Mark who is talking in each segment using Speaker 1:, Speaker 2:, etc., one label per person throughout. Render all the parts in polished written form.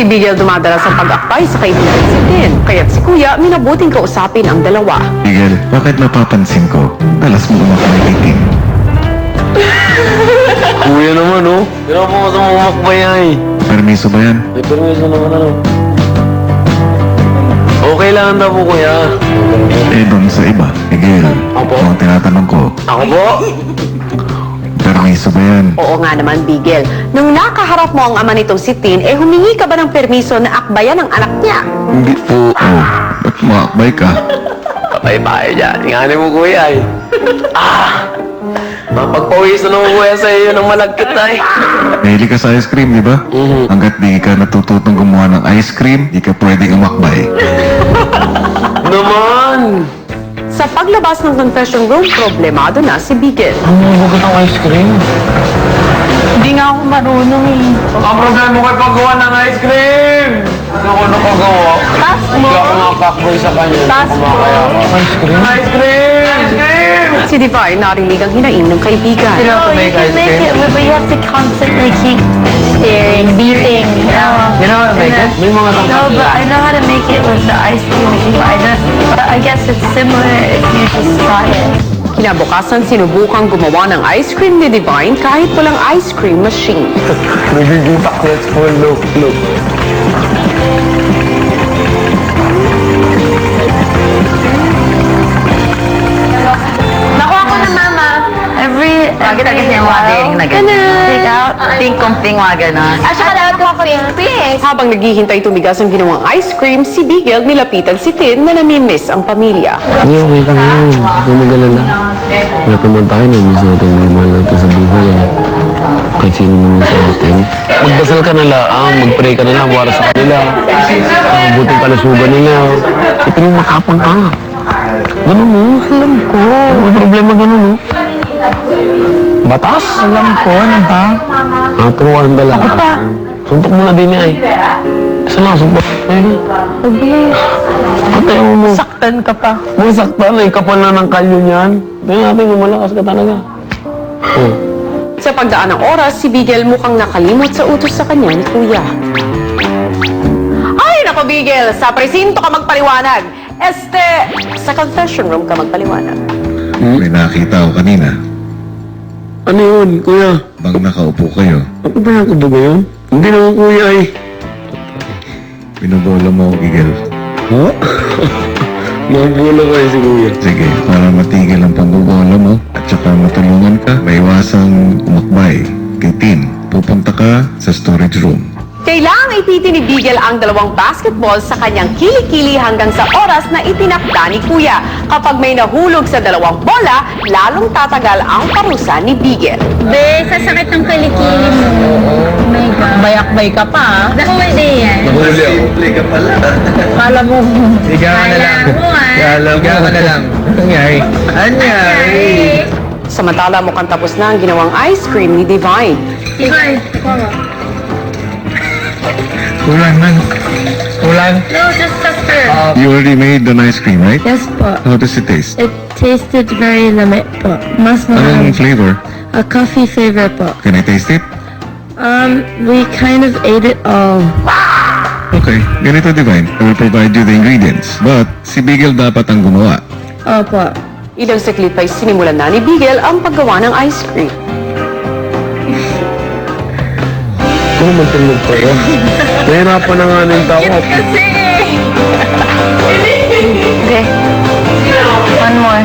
Speaker 1: Si Bigel dumadala sa pag-akbay sa kaibigan si Tin, kaya't si Kuya minabuting kausapin ang dalawa.
Speaker 2: Miguel, bakit napapansin ko? Dalas mo umakbay kay Tim.
Speaker 3: Kuya naman, oh. Pero po sa mga makbayan, eh.
Speaker 2: Permiso ba yan?
Speaker 3: May permiso naman, ano. Okay lang daw po, kuya.
Speaker 2: Eh, doon sa iba. Miguel,
Speaker 3: Opo.
Speaker 2: ang tinatanong ko,
Speaker 3: Ako po?
Speaker 2: permiso ba yan?
Speaker 1: Oo nga naman, Bigel. Nung nakaharap mo ang ama nitong si Tin, humingi ka ba ng permiso na akbayan ang anak niya?
Speaker 2: Hindi po. Oh, ba't umakbay ka?
Speaker 3: Patay-patay dyan. Tingnan mo, kuya, eh. Mapagpawisan naman, kuya, sa iyo ng malagkit na, eh.
Speaker 2: Mahilig ka sa ice cream, di ba? Hanggat di ka natututong gumawa ng ice cream, di ka pwedeng umakbay.
Speaker 3: Naman!
Speaker 1: Sa paglabas ng confession room, problemado na si Bigel.
Speaker 3: Ang ng ice cream.
Speaker 1: Hindi nga ako marunong
Speaker 3: Ang problema ko ay paggawa ng ice cream! Ano ko nakagawa?
Speaker 1: Task mo.
Speaker 3: Hindi ako nakakakboy sa kanya.
Speaker 1: Task mo.
Speaker 3: Ice cream? Ice cream! Ice cream!
Speaker 1: Si Divine narinig ang hinaing ng kaibigan.
Speaker 3: Sino to make ice cream?
Speaker 4: But you have to constantly keep staring, beating, you know.
Speaker 3: You know how to make it? May mga
Speaker 4: No, but I know how to make it with the ice cream machine. But I guess it's similar if you just try it.
Speaker 1: Kinabukasan, sinubukang gumawa ng ice cream ni Divine kahit walang ice cream machine.
Speaker 3: Nagiging successful. Look.
Speaker 4: Nakuha ko na, Mama. Every while, take out, think mga ganon. At saka nakuha ko yung fish.
Speaker 1: Habang naghihintay tumigas ang ginawang ice cream, si Bigel nilapitan si Tin na namimiss ang pamilya.
Speaker 3: Hindi, okay lang yun. Huwag mag-alala. Wala naman tayo na miss natin yung mahal natin sa buhay. Kahit sino naman sa atin. Magdasal ka na lang, mag-pray ka na lang para sa kanila. Buting kalusugan nila. Ito yung makapang ka. Ganun mo, alam ko. May problema ganun mo. Batas? Alam ko, ano ba? Turuan ba lang? Ako pa. Suntok mo na din niya, eh. Saan lang, suntok? Patay mo.
Speaker 1: Saktan ka pa.
Speaker 3: Masaktan, eh. Kapal na ng kalyo niyan. Tingnan natin kung malakas ka talaga. Oh.
Speaker 1: Sa pagdaan ng oras, si Bigel mukhang nakalimot sa utos sa kanya ni Kuya. Ay, nako Bigel! Sa presinto ka magpaliwanag! Sa confession room ka magpaliwanag.
Speaker 2: May nakita ko kanina.
Speaker 3: Ano yun, kuya?
Speaker 2: Bang nakaupo kayo.
Speaker 3: Ako ba yung kubo yun? Hindi naman, kuya, eh.
Speaker 2: Pinubola mo ako, Miguel.
Speaker 3: Ha? Magulo ko si kuya.
Speaker 2: Sige, para matigil ang pambobola mo at saka matulungan ka, maiwasang umakbay kay Tin. Pupunta ka sa storage room.
Speaker 1: Kailangang ipiti ni Bigel ang dalawang basketball sa kanyang kilikili hanggang sa oras na itinakda ni Kuya. Kapag may nahulog sa dalawang bola, lalong tatagal ang parusa ni Bigel.
Speaker 4: Be, sasakit ng kilikili mo. Oh my God.
Speaker 1: Bayakbay ka pa, ha?
Speaker 4: Naku, hindi yan.
Speaker 2: Simple ka pala.
Speaker 1: Kala mo.
Speaker 4: Kala mo,
Speaker 3: Higa ka na lang. Nangyari. Anyari.
Speaker 1: Samantala mukhang tapos na ang ginawang ice cream ni Divine.
Speaker 4: Divine,
Speaker 3: Kulang man. Kulang.
Speaker 4: No, just after.
Speaker 2: You already made an ice cream, right?
Speaker 4: Yes po.
Speaker 2: How does it taste?
Speaker 4: It tasted very lamit po. Mas
Speaker 2: Anong flavor?
Speaker 4: a coffee flavor po.
Speaker 2: Can I taste it?
Speaker 4: We kind of ate it all.
Speaker 2: Okay, ganito Divine. I will provide you the ingredients. But si Bigel dapat ang gumawa.
Speaker 4: Opo.
Speaker 1: Ilang saglit pa'y sinimulan na ni Bigel ang paggawa ng ice cream.
Speaker 3: Ano magtulog ko yun? Nahirapan na nga ng tao.
Speaker 4: Kasi! Okay. One more.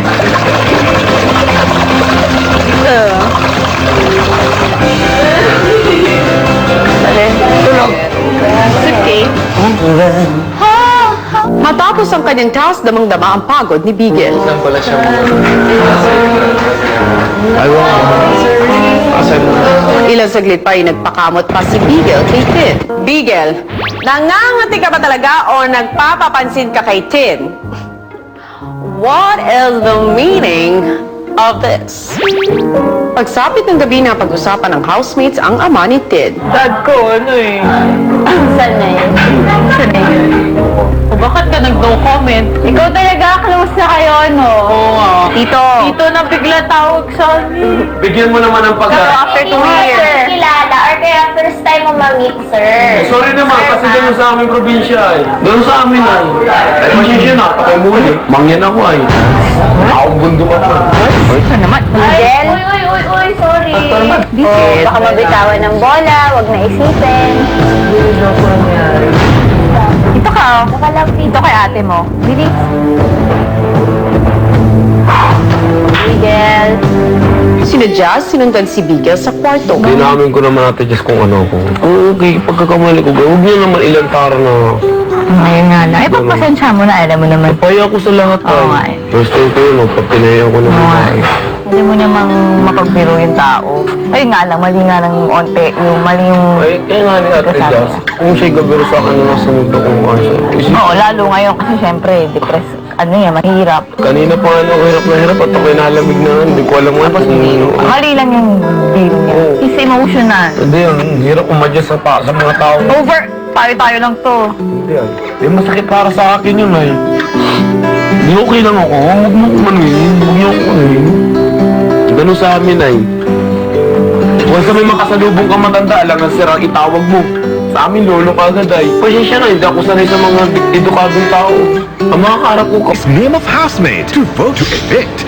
Speaker 1: Tulog. Okay. Matapos ang kanyang task, damang-dama ang pagod ni Bigel.
Speaker 3: Saan pala siya mo? Ay, wow. Asan mo?
Speaker 1: Ilang saglit pa ay nagpakamot pa si Bigel kay Tin. Bigel, nangangati ka ba talaga o nagpapapansin ka kay Tin? What is the meaning of this? Pagsapit ng gabi na pag-usapan ng housemates ang ama ni Tin.
Speaker 3: Dad ko, ano eh?
Speaker 4: Saan na yun? Saan na yun?
Speaker 1: O bakit ka nag-no comment?
Speaker 4: Ikaw talaga, close na kayo, no?
Speaker 1: Oo nga.
Speaker 4: Tito.
Speaker 1: Tito na bigla tawag sa amin.
Speaker 3: Bigyan mo naman ng
Speaker 1: Pero after 2 years.
Speaker 5: Kilala or kaya first time mo ma-meet, sir.
Speaker 3: Sorry naman, kasi ganun sa aming probinsya eh. Ganun sa amin ay. Ay, pasensya na, pakimuli. Mangyan ako ay. Ako bundok ako.
Speaker 4: Ito naman.
Speaker 5: Miguel?
Speaker 4: Uy, sorry.
Speaker 5: Oh, baka mabitawan ng bola, wag na isipin.
Speaker 4: Ito ka, oh.
Speaker 5: Nakalap
Speaker 4: Ito kay ate mo. Bilis.
Speaker 5: Miguel.
Speaker 1: Sinadya, sinundan si Bigel sa kwarto.
Speaker 3: Dinamin ko naman natin just kung ano ako. Okay, pagkakamali ko, huwag niyo naman ilantar na.
Speaker 4: Ngayon nga lang. Eh, pagpasensya mo na, alam mo naman.
Speaker 3: Paya ko sa lahat
Speaker 4: Oo nga
Speaker 3: ay.
Speaker 4: eh.
Speaker 3: First time ko yun, pagpinayan ko naman.
Speaker 4: Oo nga eh. Hindi mo namang mapagbiro yung tao. Ayun nga lang, mali nga lang yung onte. Yung mali yung...
Speaker 3: Ay, kaya nga ni Ate
Speaker 4: Kasabi
Speaker 3: Jazz, kung siya'y gabiro sa akin na sumunod akong arsa.
Speaker 4: Oo, lalo ngayon kasi syempre, depressed. Ano yan, mahirap.
Speaker 3: Kanina pa nga ako hirap na hirap at ako'y nalamig na. Hindi ko alam nga kung
Speaker 4: Mali lang yung biro niya.
Speaker 3: Oo.
Speaker 4: He's emotional.
Speaker 3: Hindi yan, hirap umadjust sa mga tao.
Speaker 4: Over! Tayo-tayo lang to.
Speaker 3: Hindi yan. Hindi masakit para sa akin yun ay. Hindi okay lang ako. Huwag mo kumanuhin. Huwag niyo ako kumanuhin. Ganun sa amin ay. Huwag sa may makasalubong ka matanda, alam na sirang itawag mo. Sa amin, lolo ka agad ay. Pasensya na, hindi ako sanay sa mga edukadong tao. Ang mga kaharap ko
Speaker 6: Name of housemate to vote to evict.